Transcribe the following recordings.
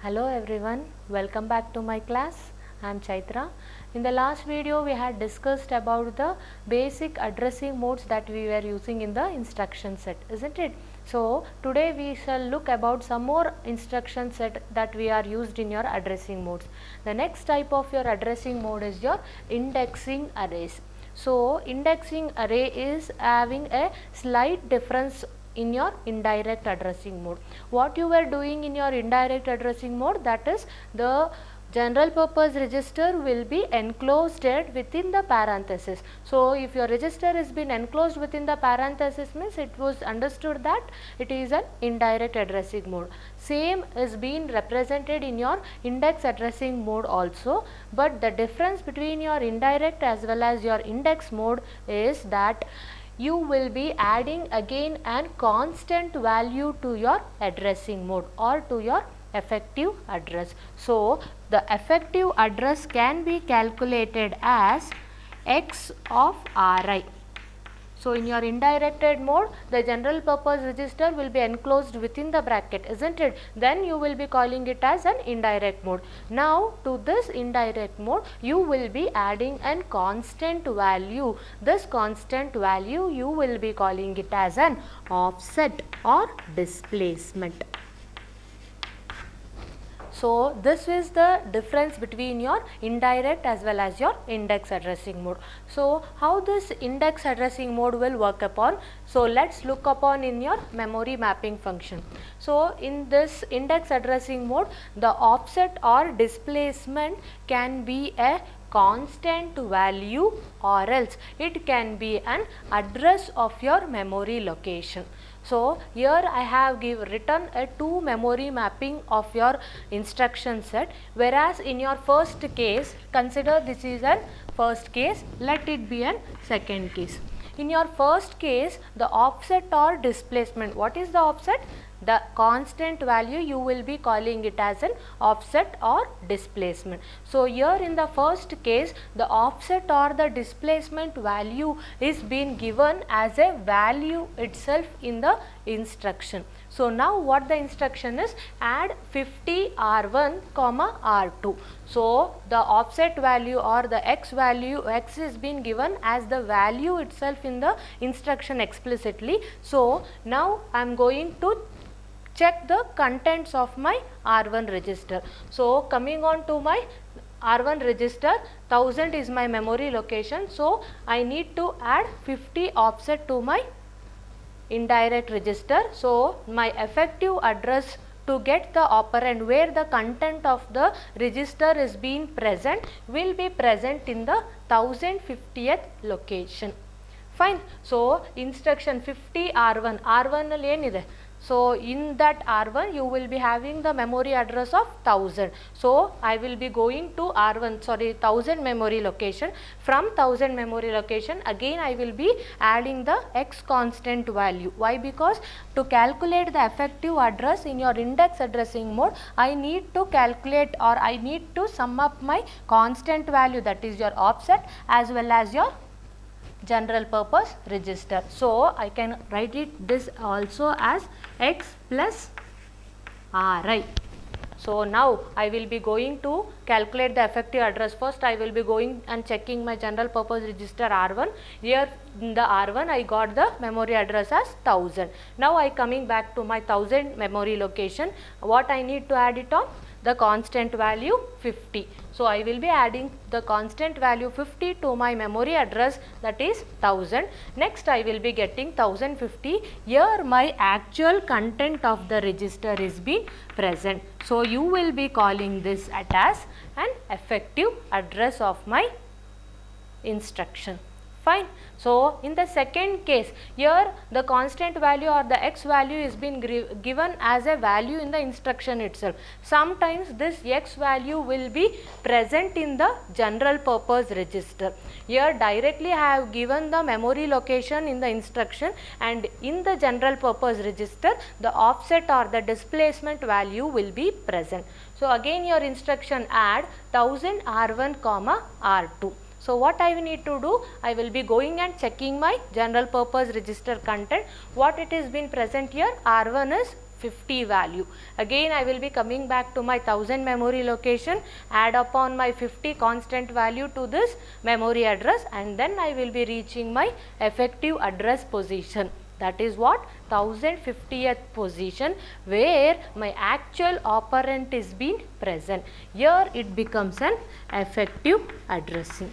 Hello everyone, welcome back to my class. I am Chaitra. In the last video we had discussed about the basic addressing modes that we were using in the instruction set, isn't it? So today we shall look about some more instruction set that we are used in your addressing modes. The next type of your addressing mode is your indexing arrays. So indexing array is having a slight difference in your indirect addressing mode. What you were doing in your indirect addressing mode, that is the general purpose register will be enclosed within the parenthesis. So if your register has been enclosed within the parenthesis means it was understood that it is an indirect addressing mode. Same is being represented in your index addressing mode also, but the difference between your indirect as well as your index mode is that you will be adding again an constant value to your addressing mode or to your effective address. So the effective address can be calculated as x of Ri. So in your indirected mode, the general purpose register will be enclosed within the bracket, isn't it? Then you will be calling it as an indirect mode. Now to this indirect mode, you will be adding a constant value. This constant value you will be calling it as an offset or displacement. So this is the difference between your indirect as well as your index addressing mode. So how this index addressing mode will work upon? So let's look upon in your memory mapping function. So in this index addressing mode, the offset or displacement can be a constant value or else it can be an address of your memory location. So here I have written a two memory mapping of your instruction set, whereas in your first case, consider this is a first case, let it be a second case. In your first case, the offset or displacement, what is the offset? The constant value you will be calling it as an offset or displacement. So here in the first case, the offset or the displacement value is being given as a value itself in the instruction. So now what the instruction is, add 50 R1 comma R2. So the offset value or the x value, x is being given as the value itself in the instruction explicitly. So now I am going to check the contents of my R1 register. So coming on to my R1 register, 1000 is my memory location. So I need to add 50 offset to my indirect register. So my effective address to get the operand where the content of the register is being present will be present in the 1050th location. Fine. So instruction 50 R1, R1 alli enide. So in that R1 you will be having the memory address of 1000. So I will be going to R1, sorry, 1000 memory location. From 1000 memory location again I will be adding the x constant value. Why? Because to calculate the effective address in your index addressing mode, I need to calculate or I need to sum up my constant value, that is your offset as well as your general purpose register. So I can write it this also as x plus Ri. So now I will be going to calculate the effective address. First I will be going and checking my general purpose register R1. Here in the R1 I got the memory address as 1000. Now I coming back to my 1000 memory location. What I need to add it on? The constant value 50. So I will be adding the constant value 50 to my memory address, that is 1000. Next I will be getting 1050. Here my actual content of the register is being present. So you will be calling this as an effective address of my instruction. Fine. So in the second case, here the constant value or the x value is being given as a value in the instruction itself. Sometimes this x value will be present in the general purpose register. Here directly I have given the memory location in the instruction, and in the general purpose register the offset or the displacement value will be present. So again your instruction add 1000 R1 comma R2. So what I need to do, I will be going and checking my general purpose register content. What it is been present here, R1 is 50 value. Again I will be coming back to my 1000 memory location, add upon my 50 constant value to this memory address, and then I will be reaching my effective address position. That is what? 1050th position, where my actual operand is being present. Here it becomes an effective addressing.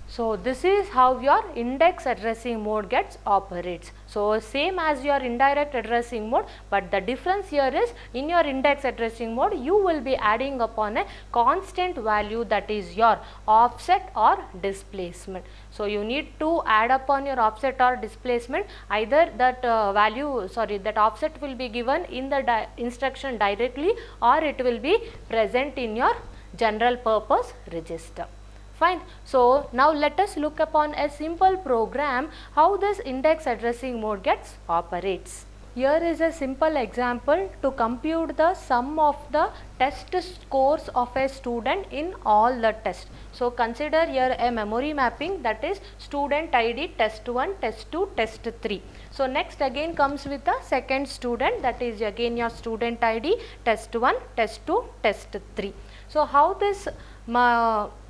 So this is how your index addressing mode gets operates. So same as your indirect addressing mode, but the difference here is in your index addressing mode you will be adding upon a constant value, that is your offset or displacement. So you need to add upon your offset or displacement, either that that offset will be given in the instruction directly, or it will be present in your general purpose register. Fine. So now let us look upon a simple program how this index addressing mode gets operates. Here is a simple example to compute the sum of the test scores of a student in all the tests. So consider here a memory mapping, that is student ID test 1, test 2, test 3. So next again comes with the second student, that is again your student ID test 1, test 2, test 3. So how this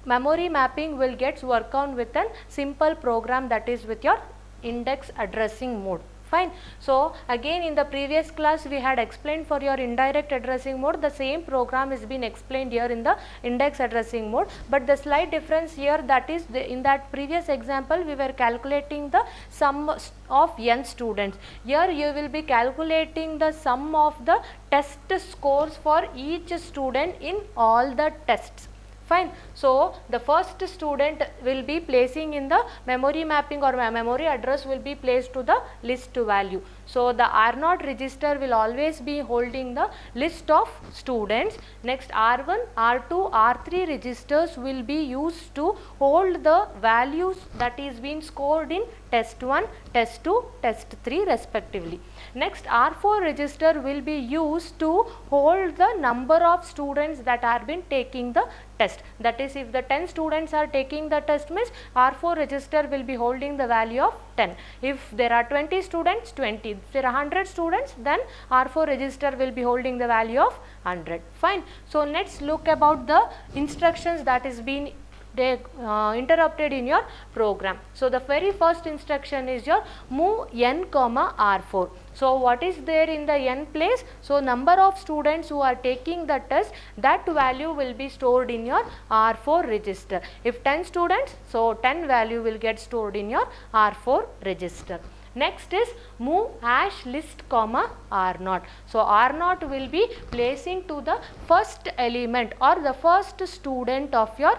memory mapping will get work on with a simple program, that is with your index addressing mode. Fine. So again in the previous class we had explained for your indirect addressing mode, the same program is been explained here in the index addressing mode, but the slight difference here, that is in that previous example we were calculating the sum of n students. Here you will be calculating the sum of the test scores for each student in all the tests. Fine. So the first student will be placing in the memory mapping, or memory address will be placed to the list value. So the R0 register will always be holding the list of students. Next R1, R2, R3 registers will be used to hold the values that is being scored in test 1, test 2, test 3 respectively. Next R4 register will be used to hold the number of students that are been taking the test. That is, if the 10 students are taking the test, means R4 register will be holding the value of 10. If there are 20 students, 20. If there are 100 students, then R4 register will be holding the value of 100. Fine. So let's look about the instructions that is being interrupted in your program. So the very first instruction is your move n comma R4. So what is there in the n place? So number of students who are taking the test, that value will be stored in your R4 register. If 10 students, so 10 value will get stored in your R4 register. Next is move hash list comma R0. So R0 will be placing to the first element or the first student of your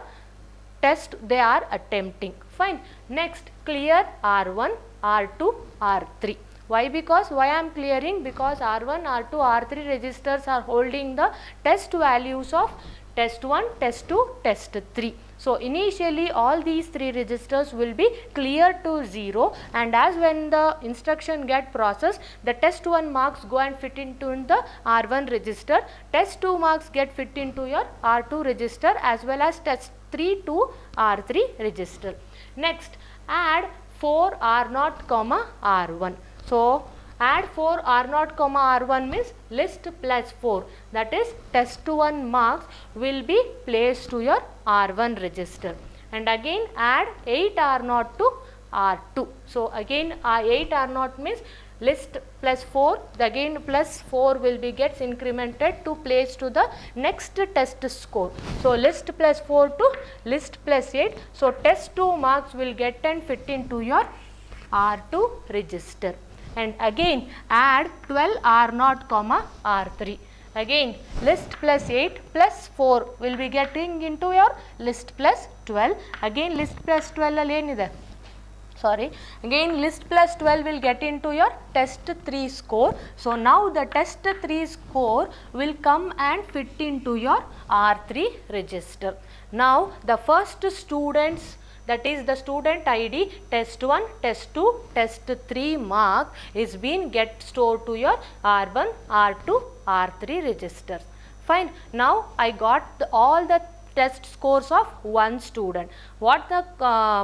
test they are attempting. Fine. Next, clear R1, R2, R3. Why? Because why I am clearing? Because R1, R2, R3 registers are holding the test values of test 1, test 2, test 3. So initially all these three registers will be cleared to 0, and as when the instruction get processed, the test 1 marks go and fit into the R1 register, test 2 marks get fit into your R2 register, as well as test 3 to R3 register. Next, add 4 R0 comma R1. So add 4 R0 comma R1 means list plus 4, that is test 1 marks will be placed to your R1 register, and again add 8 R0 to R2. So again 8 R0 means list plus 4, again plus 4 will be gets incremented to place to the next test score. So list plus 4 to list plus 8. So test 2 marks will get and fit into your R2 register. And again add 12 R0 comma R3. Again list plus 8 plus 4 will be getting into your list plus 12. Again list plus 12 allenide. Sorry, again list plus 12 will get into your test 3 score. So now the test 3 score will come and fit into your R3 register. Now the first students, that is the student ID test 1, test 2, test 3 mark is being get stored to your R1, R2, R3 registers. Fine. Now I got all the test scores of one student. What the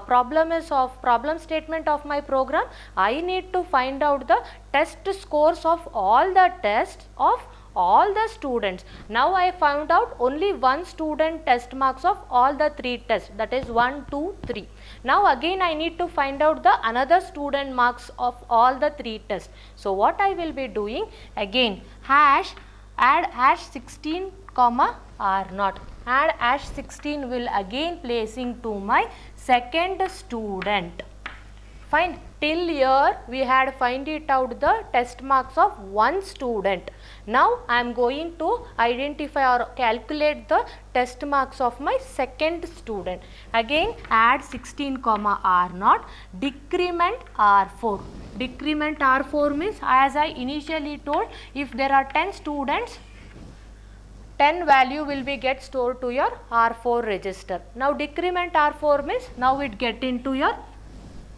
problem statement of my program? I need to find out the test scores of all the tests of all the students. Now I found out only one student test marks of all the 3 tests, that is 1, 2, 3. Now again I need to find out the another student marks of all the 3 tests. So what I will be doing, again hash add hash 16 comma r0. Add hash 16 will again placing to my second student. Fine. Till here we had find it out the test marks of one student. Now I am going to identify or calculate the test marks of my second student. Again add 16 comma r0, decrement r4. Decrement r4 means, as I initially told, if there are 10 students, 10 value will be get stored to your R4 register. Now decrement R4 means now it get into your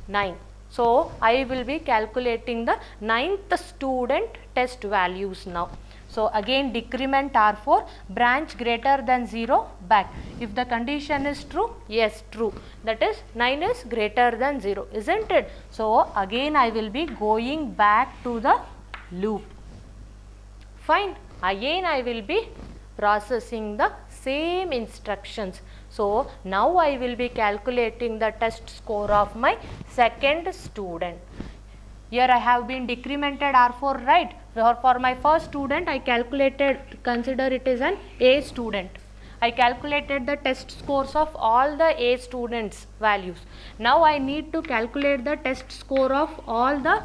9. So I will be calculating the 9th student test values now. So again decrement R4, branch greater than 0, back. If the condition is true, yes, true. That is 9 is greater than 0, isn't it? So again I will be going back to the loop. Fine. Again I will be processing the same instructions. So now I will be calculating the test score of my second student. Here I have been decremented R4, right? For my first student I calculated, consider it is an A student. I calculated the test scores of all the A students values. Now I need to calculate the test score of all the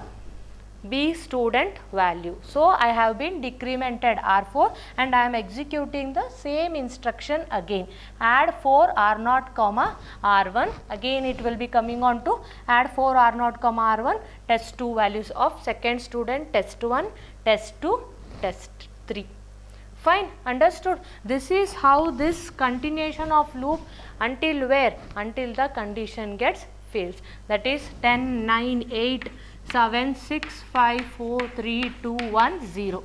B student value. So I have been decremented R4 and I am executing the same instruction again. Add 4 R0 comma R1. Again it will be coming on to add 4 R0 comma R1, test 2 values of second student, test 1, test 2, test 3. Fine, understood. This is how this continuation of loop until where? Until the condition gets fails. That is 10, 9, 8, 7, 6, 5, 4, 3, 2, 1, 0.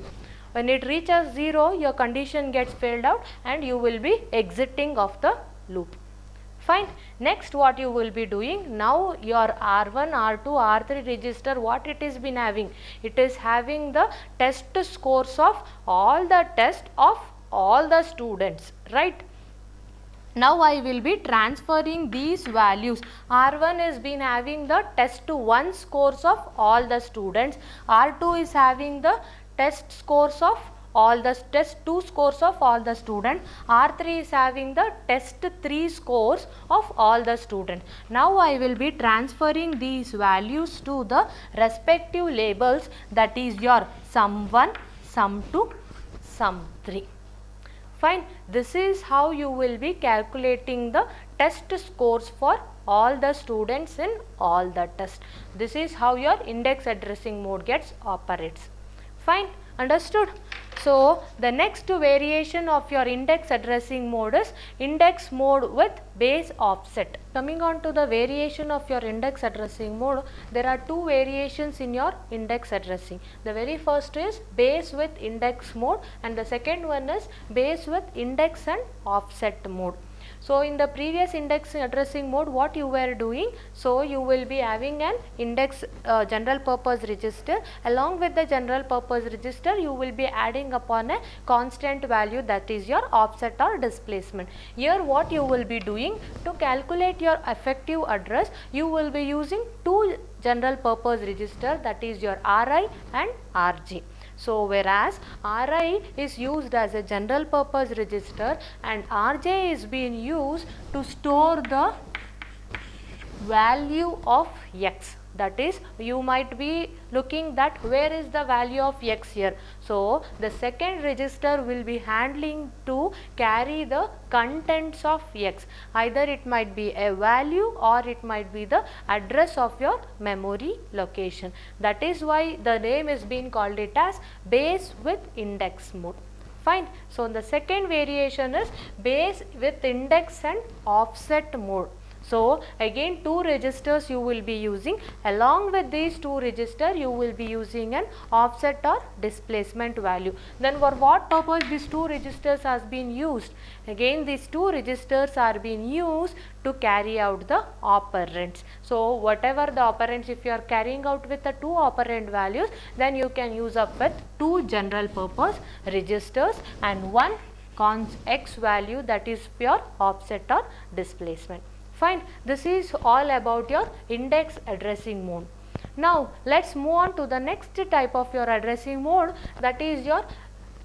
When it reaches 0, your condition gets failed out and you will be exiting of the loop. Fine. Next what you will be doing, now your R1, R2, R3 register, what it is been having? It is having the test scores of all the tests of all the students, right? Now I will be transferring these values. R1 is been having the test 1 scores of all the students. R2 is having the test scores of all the test 2 scores of all the students. R3 is having the test 3 scores of all the students. Now I will be transferring these values to the respective labels, that is your sum1, sum2, sum3. Fine. This is how you will be calculating the test scores for all the students in all the tests. This is how your index addressing mode gets operates. Fine. Understood? So the next variation of your index addressing mode is index mode with base offset. Coming on to the variation of your index addressing mode, there are two variations in your index addressing. The very first is base with index mode and the second one is base with index and offset mode. So in the previous index addressing mode, what you were doing, so you will be having an index general purpose register. Along with the general purpose register, you will be adding upon a constant value, that is your offset or displacement. Here what you will be doing, to calculate your effective address, you will be using two general purpose register, that is your RI and RG. So whereas RI is used as a general purpose register and RJ is being used to store the value of X. That is, you might be looking that where is the value of X here. So the second register will be handling to carry the contents of X. Either it might be a value or it might be the address of your memory location. That is why the name is being called it as base with index mode. Fine. So the second variation is base with index and offset mode. So again 2 registers you will be using. Along with these 2 registers you will be using an offset or displacement value. Then for what purpose these 2 registers has been used? Again these 2 registers are being used to carry out the operands. So whatever the operands, if you are carrying out with the 2 operand values, then you can use up with 2 general purpose registers and 1 cons x value, that is your offset or displacement. Fine. This is all about your index addressing mode. Now let's move on to the next type of your addressing mode, that is your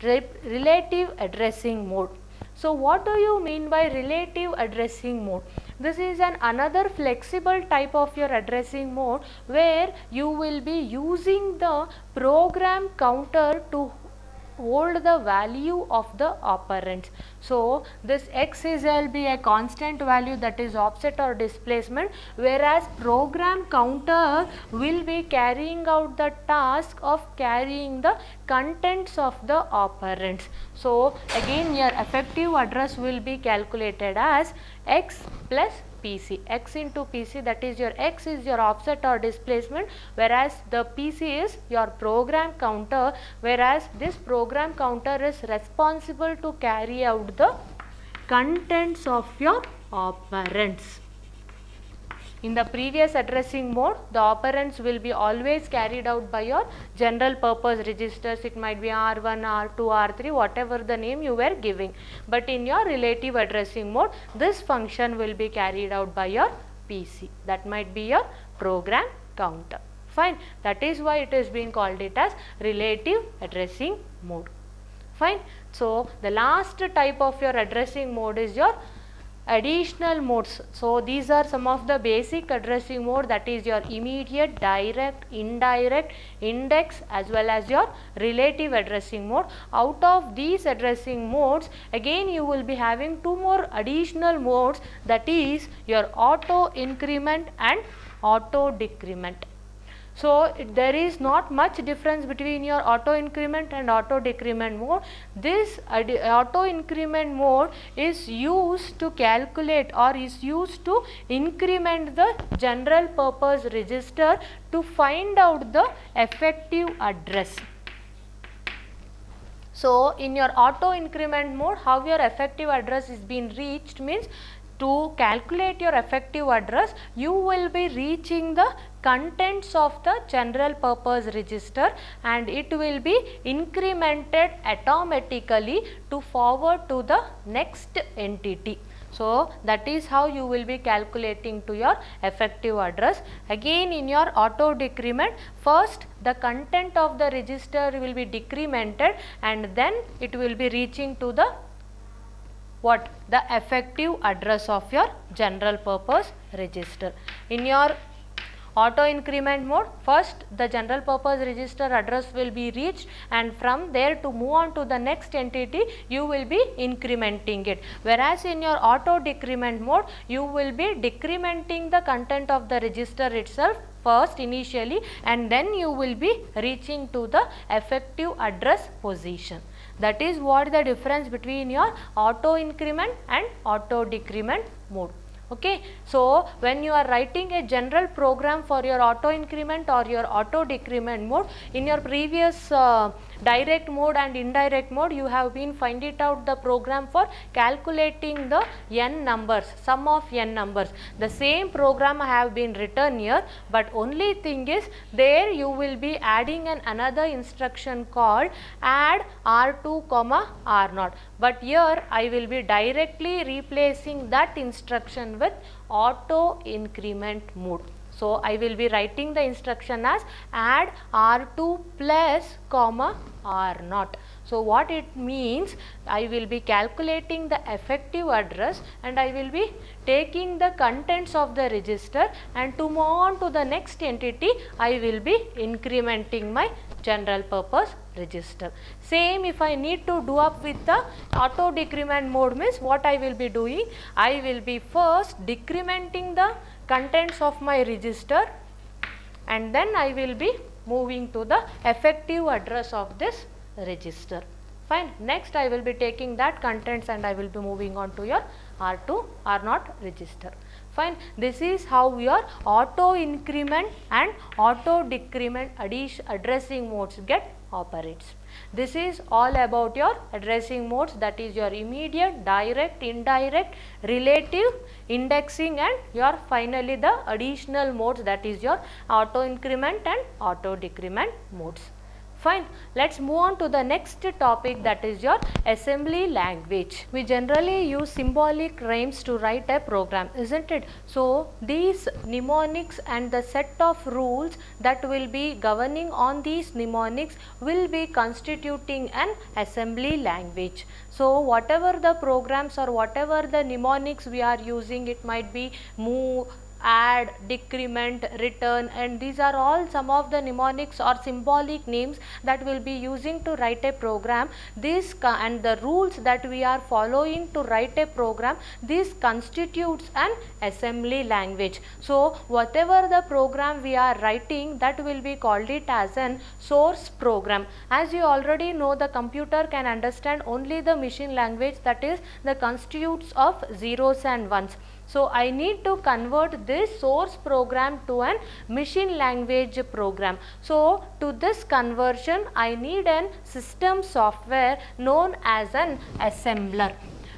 relative addressing mode. So what do you mean by relative addressing mode? This is another flexible type of your addressing mode where you will be using the program counter to hold the value of the operands. So this x will be a constant value, that is offset or displacement, whereas program counter will be carrying out the task of carrying the contents of the operands. So again your effective address will be calculated as x plus PC, x into PC, that is your x is your offset or displacement, whereas the PC is your program counter, whereas this program counter is responsible to carry out the contents of your operands. In the previous addressing mode, the operands will be always carried out by your general purpose registers. It might be R1, R2, R3, whatever the name you were giving. But in your relative addressing mode, this function will be carried out by your PC. That might be your program counter. Fine. That is why it is being called it as relative addressing mode. Fine. So the last type of your addressing mode is your additional modes. So these are some of the basic addressing mode, that is your immediate, direct, indirect, index, as well as your relative addressing mode. Out of these addressing modes, again you will be having 2 more additional modes, that is your auto increment and auto decrement. So there is not much difference between your auto increment and auto decrement mode. This auto increment mode is used to calculate or is used to increment the general purpose register to find out the effective address. So in your auto increment mode, how your effective address is being reached means, to calculate your effective address, you will be reaching the contents of the general purpose register and it will be incremented automatically to forward to the next entity. So that is how you will be calculating to your effective address. Again in your auto decrement, first the content of the register will be decremented and then it will be reaching to the the effective address of your general purpose register. In your auto increment mode, first the general purpose register address will be reached and from there to move on to the next entity you will be incrementing it, whereas in your auto decrement mode you will be decrementing the content of the register itself first initially and then you will be reaching to the effective address position. That is what the difference between your auto increment and auto decrement mode. Okay. So when you are writing a general program for your auto increment or your auto decrement mode, in your previous direct mode and indirect mode, you have been find it out the program for calculating the n numbers, sum of n numbers. The same program have been written here, but only thing is there you will be adding another instruction called add R2, R0. But here I will be directly replacing that instruction with auto increment mode. So I will be writing the instruction as add R2 plus R0. So what it means, I will be calculating the effective address and I will be taking the contents of the register and to move on to the next entity I will be incrementing my general purpose register. Same if I need to do up with the auto decrement mode means what I will be doing, I will be first decrementing the contents of my register and then I will be moving to the effective address of this register. Fine. Next I will be taking that contents and I will be moving on to your R2, R0 register. Fine. This is how your auto increment and auto decrement addressing modes get operates. This is all about your addressing modes, that is your immediate, direct, indirect, relative, indexing, and your finally the additional modes, that is your auto increment and auto decrement modes. Fine. Let's move on to the next topic, that is your assembly language. We generally use symbolic rhymes to write a program, isn't it? So these mnemonics and the set of rules that will be governing on these mnemonics will be constituting an assembly language. So whatever the programs or whatever the mnemonics we are using, it might be move, add, decrement, return, and these are all some of the mnemonics or symbolic names that will be using to write a program. This and the rules that we are following to write a program, this constitutes an assembly language. So whatever the program we are writing, that will be called it as an source program. As you already know, the computer can understand only the machine language, that is the constitutes of zeros and ones. So I need to convert this source program to an machine language program. So to this conversion, I need an system software known as an assembler.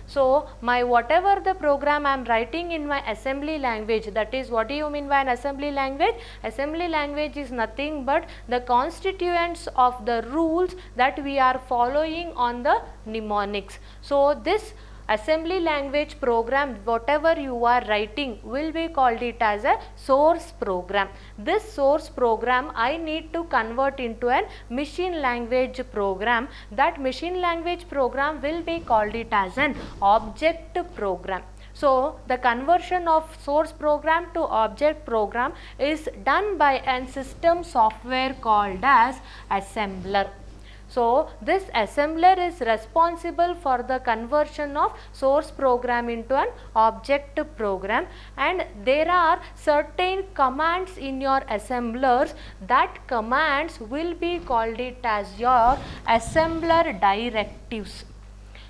So my whatever the program I am writing in my assembly language, that is, what do you mean by an assembly language? Assembly language is nothing but the constituents of the rules that we are following on the mnemonics. So this assembly language program, whatever you are writing, will be called it as a source program. This source program I need to convert into a machine language program. That machine language program will be called it as an object program. So the conversion of source program to object program is done by a system software called as assembler. So this assembler is responsible for the conversion of source program into an object program, and there are certain commands in your assemblers. That commands will be called it as your assembler directives.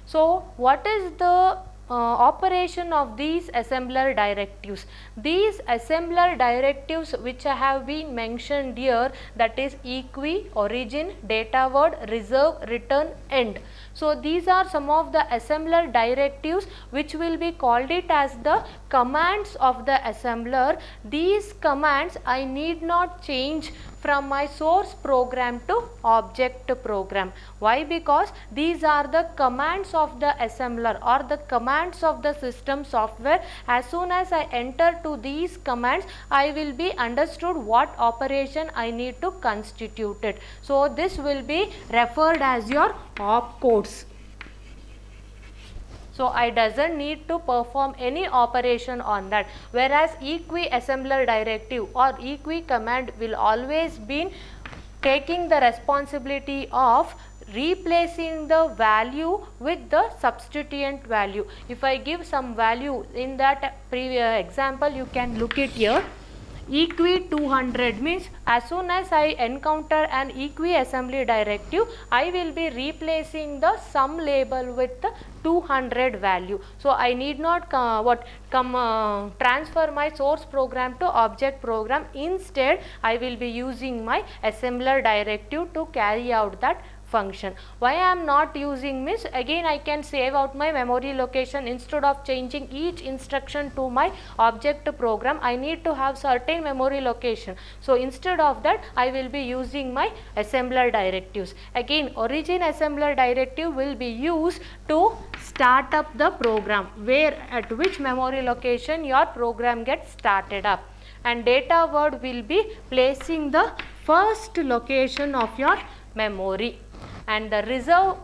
So what is the operation of these assembler directives? These assembler directives which have been mentioned here, that is equi, origin, data word, reserve, return, end. So these are some of the assembler directives which will be called it as the commands of the assembler. These commands I need not change from my source program to object program. Why? Because these are the commands of the assembler or the commands of the system software. As soon as I enter to these commands, I will be understood what operation I need to constitute it. So this will be referred as your opcodes. So I doesn't need to perform any operation on that, whereas equi assembler directive or equi command will always be taking the responsibility of replacing the value with the substituent value. If I give some value in that previous example, you can look it here. Equi 200 means as soon as I encounter an equi assembly directive, I will be replacing the sum label with the 200 value. So I need not transfer my source program to object program. Instead, I will be using my assembler directive to carry out that function. Why I am not using means, again I can save out my memory location. Instead of changing each instruction to my object program, I need to have certain memory location. So instead of that, I will be using my assembler directives. Again, origin assembler directive will be used to start up the program, where at which memory location your program gets started up, and data word will be placing the first location of your memory, and the reserve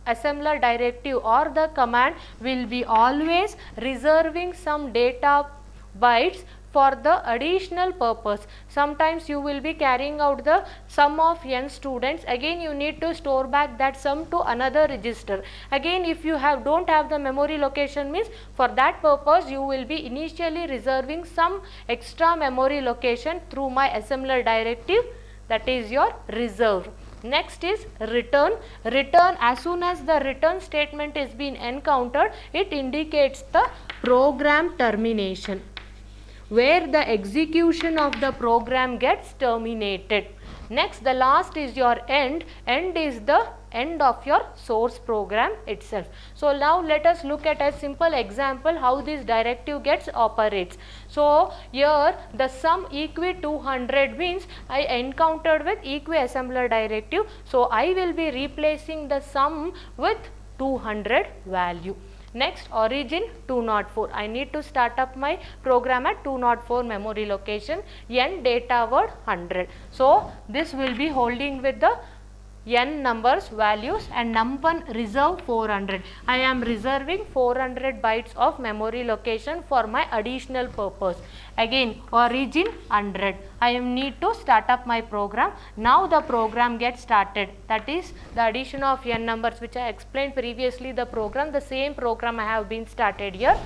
assembler directive or the command will be always reserving some data bytes for the additional purpose. Sometimes you will be carrying out the sum of n students, again you need to store back that sum to another register. Again, if you don't have the memory location means, for that purpose you will be initially reserving some extra memory location through my assembler directive, that is your reserve. Next is return. Return, as soon as the return statement is being encountered, it indicates the program termination. where the execution of the program gets terminated. Next, the last is your end. End is the end of your source program itself. So now let us look at a simple example how this directive gets operates. So here the sum equi 200 means I encountered with equi assembler directive. So I will be replacing the sum with 200 value. Next, origin 204. I need to start up my program at 204 memory location. N data word 100. So this will be holding with the n numbers values, and num1 reserve 400. I am reserving 400 bytes of memory location for my additional purpose. Again, origin 100. I need to start up my program. Now the program gets started. That is the addition of n numbers which I explained previously the program. The same program I have been started here.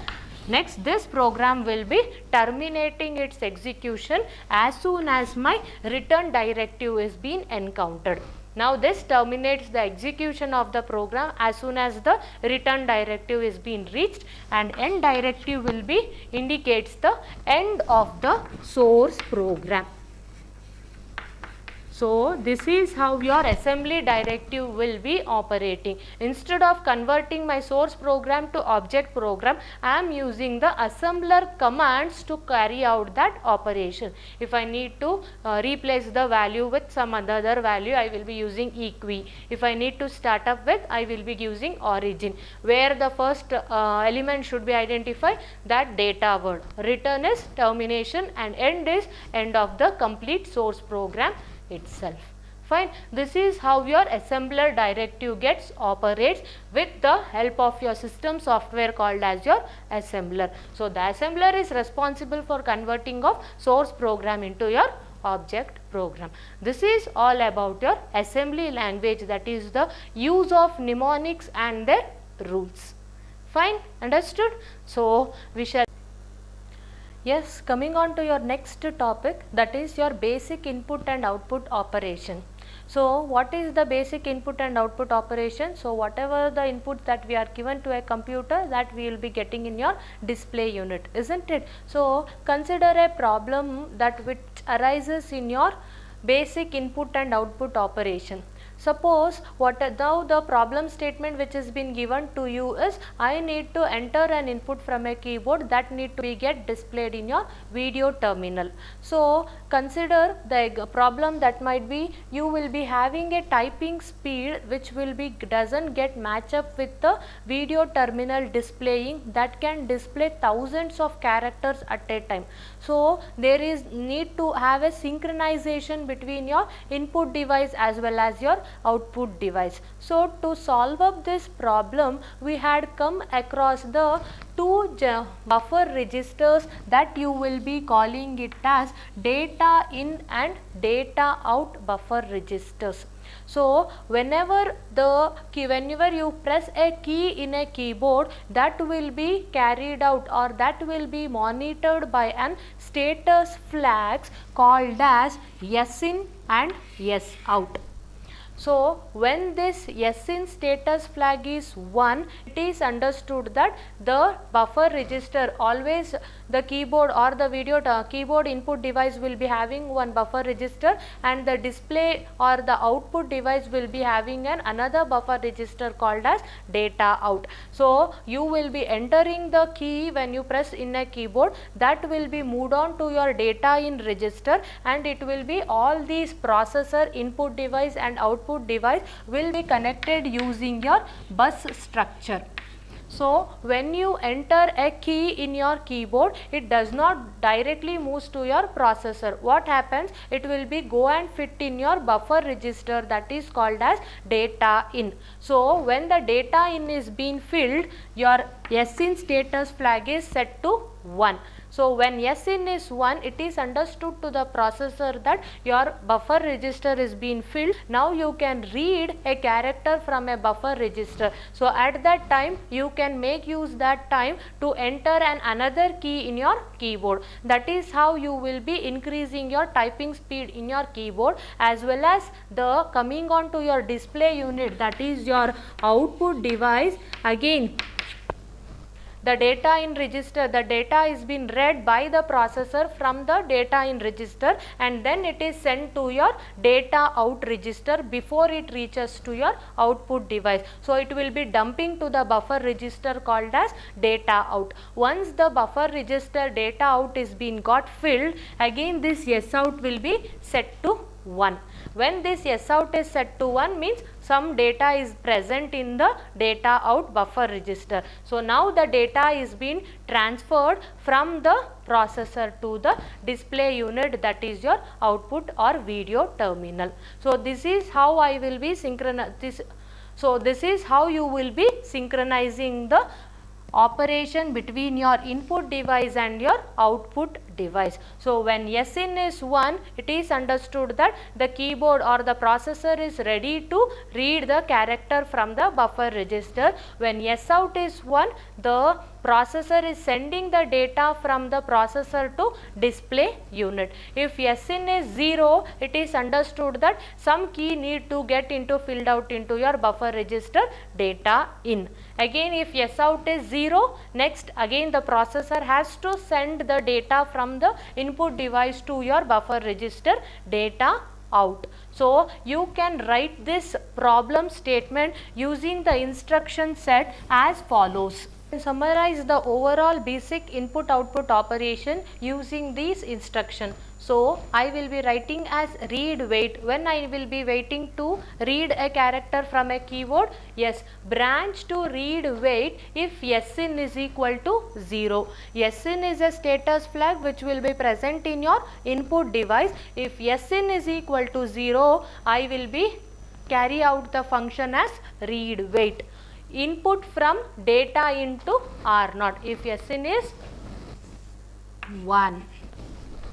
Next, this program will be terminating its execution as soon as my return directive is being encountered. Now this terminates the execution of the program as soon as the return directive is being reached, and end directive will be indicates the end of the source program. So this is how your assembly directive will be operating. Instead of converting my source program to object program, I am using the assembler commands to carry out that operation. If I need to replace the value with some other value, I will be using equi. If I need to start up with, I will be using origin, where the first element should be identified, that data word. Return is termination and end is end of the complete source program itself. Fine. This is how your assembler directive gets operates with the help of your system software called as your assembler. So the assembler is responsible for converting of source program into your object program. This is all about your assembly language, that is the use of mnemonics and their rules. Fine, understood? So we shall. Yes, coming on to your next topic, that is your basic input and output operation. So what is the basic input and output operation? So whatever the input that we are given to a computer, that we will be getting in your display unit, isn't it? So consider a problem that which arises in your basic input and output operation. Suppose now the problem statement which has been given to you is, I need to enter an input from a keyboard that need to be get displayed in your video terminal. So consider the problem that might be, you will be having a typing speed which will be doesn't get match up with the video terminal displaying that can display thousands of characters at a time. So there is need to have a synchronization between your input device as well as your output device. So to solve up this problem, we had come across the two buffer registers that you will be calling it as data in and data out buffer registers. So whenever you press a key in a keyboard, that will be carried out or that will be monitored by an status flags called as S in and S out. So when this S in status flag is 1, it is understood that the buffer register, always the keyboard or the video keyboard input device will be having one buffer register, and the display or the output device will be having another buffer register called as data out. So you will be entering the key when you press in a keyboard, that will be moved on to your data in register, and it will be all these processor, input device and output device will be connected using your bus structure. So when you enter a key in your keyboard, it does not directly move to your processor. What happens? It will be go and fit in your buffer register, that is called as data in. So when the data in is being filled, your S in status flag is set to 1. So when S in is 1, it is understood to the processor that your buffer register is being filled. Now you can read a character from a buffer register. So at that time you can make use that time to enter another key in your keyboard. That is how you will be increasing your typing speed in your keyboard, as well as the coming on to your display unit, that is your output device. Again, the data in register, the data is being read by the processor from the data in register, and then it is sent to your data out register before it reaches to your output device. So it will be dumping to the buffer register called as data out. Once the buffer register data out is being got filled, again this S out will be set to 1. When this S out is set to 1 means some data is present in the data out buffer register. So now the data is being transferred from the processor to the display unit, that is your output or video terminal. So this is how I will be this is how you will be synchronizing the operation between your input device and your output device. So when S in is 1, it is understood that the keyboard or the processor is ready to read the character from the buffer register. When S out is 1, the processor is sending the data from the processor to display unit. If S in is 0, it is understood that some key need to get filled out into your buffer register data in. Again, if S out is 0, next again the processor has to send the data from the input device to your buffer register data out. So you can write this problem statement using the instruction set as follows. Summarize the overall basic input output operation using these instruction. So I will be writing as read wait. When I will be waiting to read a character from a keyboard, yes, branch to read wait if SIN is equal to 0. SIN is a status flag which will be present in your input device. If SIN is equal to 0, I will be carry out the function as read wait. Input from data into R0. If SIN is 1,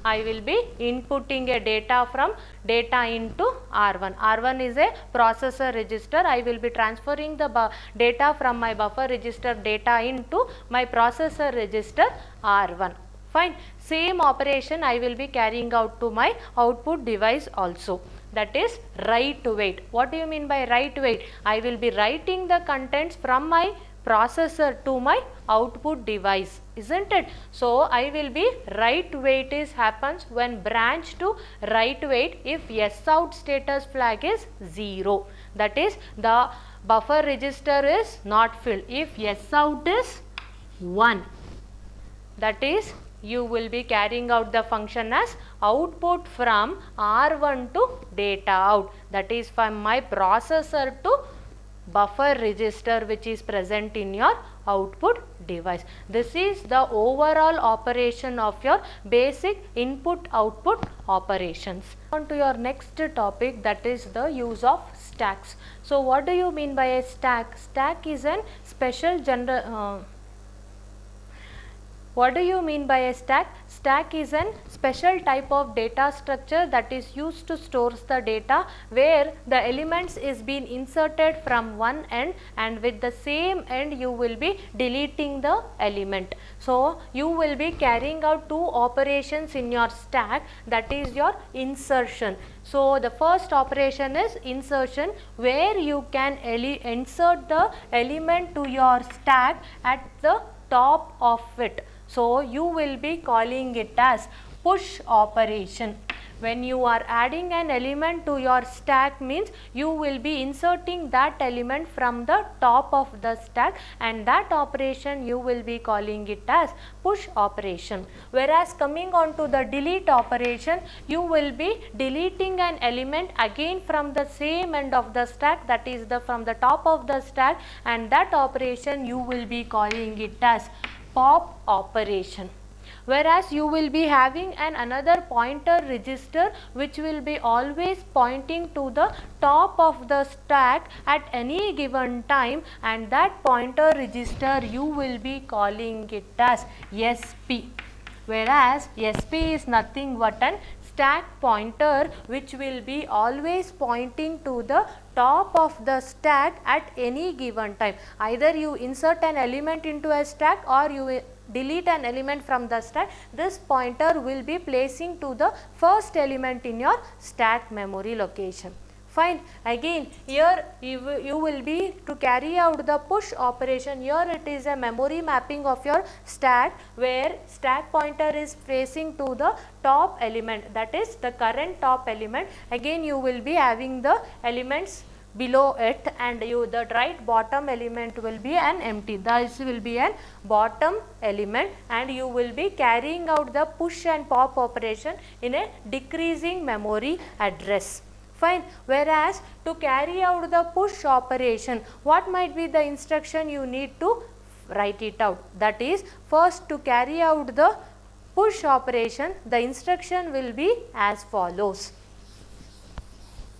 I will be inputting a data from data into R1. R1 is a processor register. I will be transferring the data from my buffer register data into my processor register R1. Fine. Same operation I will be carrying out to my output device also. That is write wait. What do you mean by write wait? I will be writing the contents from my processor to my output device, isn't it? So I will be write wait is happens when branch to write wait if SOUT status flag is 0. That is the buffer register is not filled. If SOUT is 1, that is you will be carrying out the function as output from R1 to data out. That is from my processor to buffer register which is present in your output device. This is the overall operation of your basic input output operations. On to your next topic, that is the use of stacks. So what do you mean by a stack? Stack is an special what do you mean by a stack? Stack is a special type of data structure that is used to store the data where the elements is being inserted from one end and with the same end you will be deleting the element. So you will be carrying out two operations in your stack, that is your insertion. So the first operation is insertion, where you can insert the element to your stack at the top of it. So you will be calling it as push operation. When you are adding an element to your stack means you will be inserting that element from the top of the stack, and that operation you will be calling it as push operation. Whereas coming on to the delete operation, you will be deleting an element again from the same end of the stack, that is from the top of the stack, and that operation you will be calling it as pop operation. Whereas you will be having another pointer register which will be always pointing to the top of the stack at any given time, and that pointer register you will be calling it as SP. Whereas SP is nothing but an stack pointer which will be always pointing to the top of the stack at any given time. Either you insert an element into a stack or you delete an element from the stack, this pointer will be placing to the first element in your stack memory location. Fine. Again here you will be to carry out the push operation. Here it is a memory mapping of your stack, where stack pointer is facing to the top element, that is the current top element. Again you will be having the elements below it, and the right bottom element will be an empty. This will be an bottom element, and you will be carrying out the push and pop operation in a decreasing memory address. Fine. Whereas to carry out the push operation, what might be the instruction you need to write it out? That is, first to carry out the push operation, the instruction will be as follows.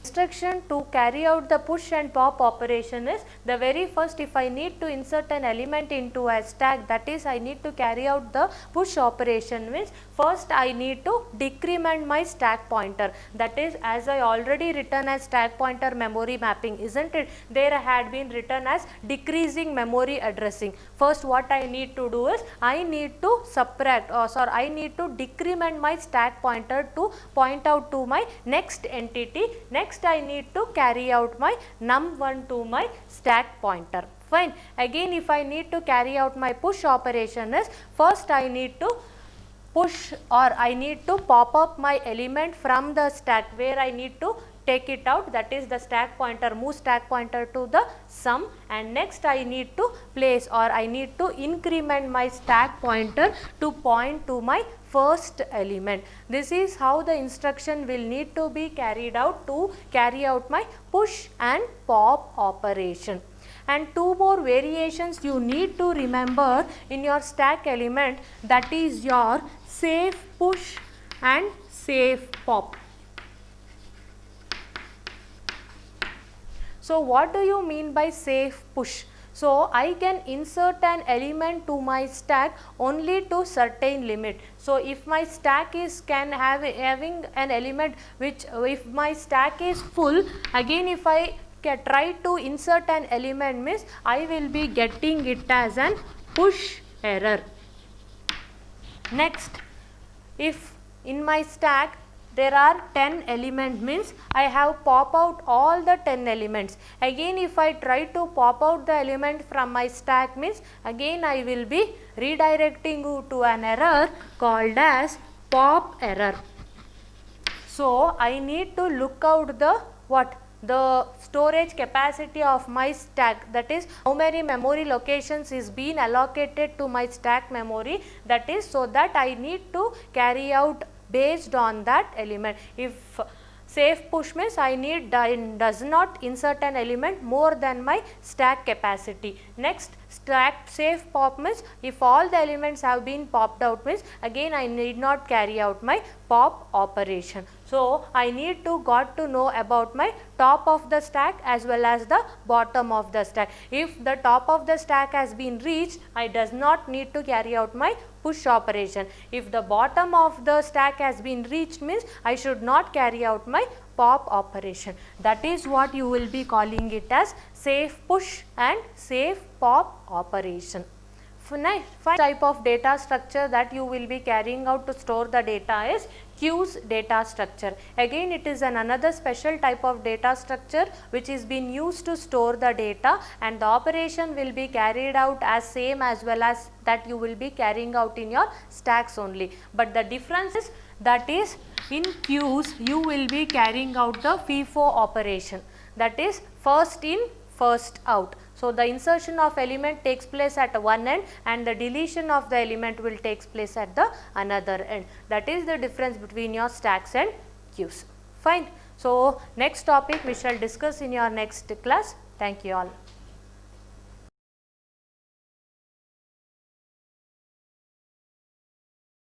Instruction to carry out the push and pop operation is, the very first, if I need to insert an element into a stack, that is I need to carry out the push operation, means first I need to decrement my stack pointer. That is, as I already written as stack pointer memory mapping, isn't it? There had been written as decreasing memory addressing. First what I need to do is, I need to subtract, I need to decrement my stack pointer to point out to my next entity. Next I need to carry out my num1 to my stack pointer. Fine. Again if I need to carry out my push operation is, first I need to push, or I need to pop up my element from the stack where I need to take it out, that is the stack pointer, move stack pointer to the sum, and next I need to place, or I need to increment my stack pointer to point to my first element. This is how the instruction will need to be carried out to carry out my push and pop operation. And two more variations you need to remember in your stack element, that is your safe push and safe pop. So what do you mean by safe push? So I can insert an element to my stack only to certain limit. So if my stack is having an element which, if my stack is full, again if I try to insert an element, means I will be getting it as an push error. Next, if in my stack there are 10 elements, means I have pop out all the 10 elements. Again if I try to pop out the element from my stack, means again I will be redirecting you to an error called as pop error. So I need to look out the the storage capacity of my stack, that is how many memory locations is being allocated to my stack memory, that is, so that I need to carry out based on that element. If safe push means I does not insert an element more than my stack capacity. Next, stack safe pop means if all the elements have been popped out, means again I need not carry out my pop operation. So I need to got to know about my top of the stack as well as the bottom of the stack. If the top of the stack has been reached, I does not need to carry out my push operation. If the bottom of the stack has been reached, means I should not carry out my pop operation. That is what you will be calling it as safe push and safe pop operation. Next type of data structure that you will be carrying out to store the data is queues data structure. Again it is another special type of data structure which is being used to store the data, and the operation will be carried out as same as well as that you will be carrying out in your stacks only. But the difference is, that is in queues you will be carrying out the FIFO operation, that is first in first out. So the insertion of element takes place at one end and the deletion of the element will take place at the another end. That is the difference between your stacks and queues. Fine. So next topic we shall discuss in your next class. Thank you all.